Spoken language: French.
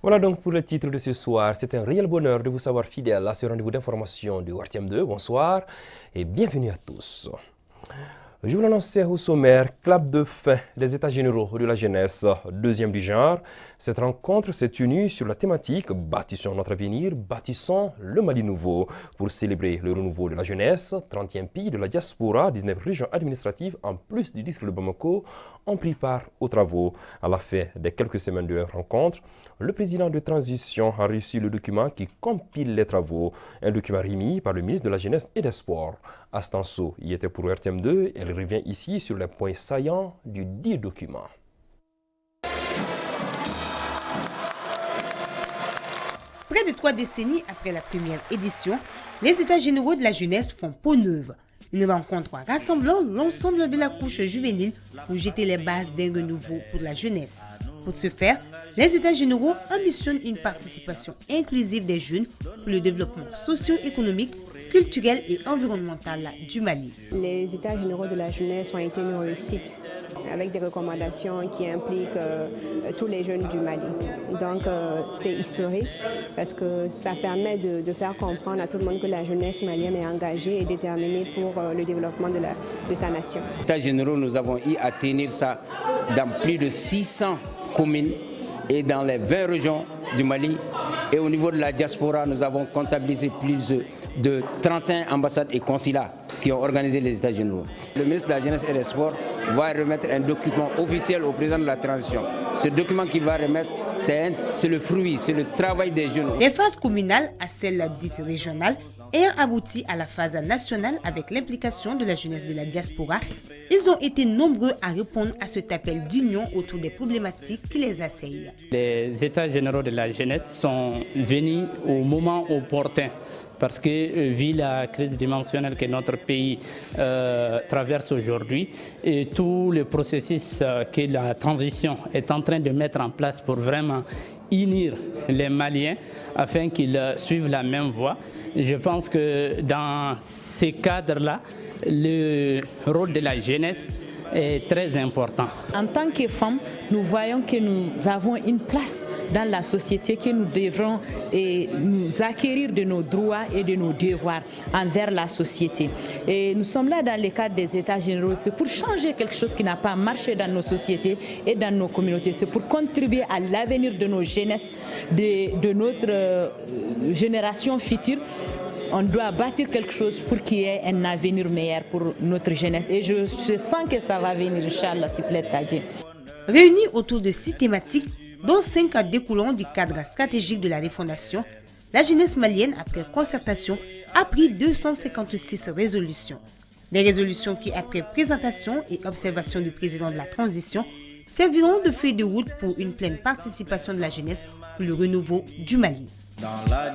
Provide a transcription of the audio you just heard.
Voilà donc pour le titre de ce soir. C'est un réel bonheur de vous savoir fidèle à ce rendez-vous d'information du RTM 2. Bonsoir et bienvenue à tous. Je vous l'annonçais au sommaire, clap de fin des États généraux de la jeunesse, deuxième du genre. Cette rencontre s'est tenue sur la thématique « Bâtissons notre avenir, bâtissons le Mali nouveau » pour célébrer le renouveau de la jeunesse. 30e pays de la diaspora, 19 régions administratives, en plus du district de Bamako, ont pris part aux travaux. À la fin des quelques semaines de rencontre, le président de transition a reçu le document qui compile les travaux, un document remis par le ministre de la Jeunesse et des Sports. Astanso y était pour RTM2 et elle revient ici sur les points saillants du dit document. Près de 3 décennies après la première édition, les États généraux de la jeunesse font peau neuve. Une rencontre rassemblant l'ensemble de la couche juvénile pour jeter les bases d'un renouveau pour la jeunesse. Pour ce faire, les États généraux ambitionnent une participation inclusive des jeunes pour le développement socio-économique, culturel et environnemental du Mali. Les États généraux de la jeunesse ont été une réussite avec des recommandations qui impliquent tous les jeunes du Mali. Donc c'est historique parce que ça permet de faire comprendre à tout le monde que la jeunesse malienne est engagée et déterminée pour le développement de sa nation. Les États généraux, nous avons eu à tenir ça dans plus de 600 communes et dans les 20 régions du Mali. Et au niveau de la diaspora, nous avons comptabilisé plus de 31 ambassades et consulats qui ont organisé les États généraux. Le ministre de la Jeunesse et des Sports va remettre un document officiel au président de la transition. Ce document qu'il va remettre, c'est le fruit, c'est le travail des jeunes. Des phases communales à celles dites régionales ayant abouti à la phase nationale avec l'implication de la jeunesse de la diaspora, ils ont été nombreux à répondre à cet appel d'union autour des problématiques qui les assaillent. Les États généraux de la jeunesse sont venus au moment opportun. Parce que vu la crise dimensionnelle que notre pays traverse aujourd'hui et tout le processus que la transition est en train de mettre en place pour vraiment unir les Maliens afin qu'ils suivent la même voie, je pense que dans ces cadres-là, le rôle de la jeunesse est très important. En tant que femmes, nous voyons que nous avons une place dans la société, que nous devrons nous acquérir de nos droits et de nos devoirs envers la société. Et nous sommes là dans le cadre des États généraux, c'est pour changer quelque chose qui n'a pas marché dans nos sociétés et dans nos communautés. C'est pour contribuer à l'avenir de nos jeunesses, de notre génération future. On doit bâtir quelque chose pour qu'il y ait un avenir meilleur pour notre jeunesse. Et je sens que ça va venir, Inch'Allah, s'il plaît, Tadji. Réunis autour de 6 thématiques, dont 5 découlant du cadre stratégique de la refondation, la jeunesse malienne, après concertation, a pris 256 résolutions. Des résolutions qui, après présentation et observation du président de la transition, serviront de feuille de route pour une pleine participation de la jeunesse pour le renouveau du Mali.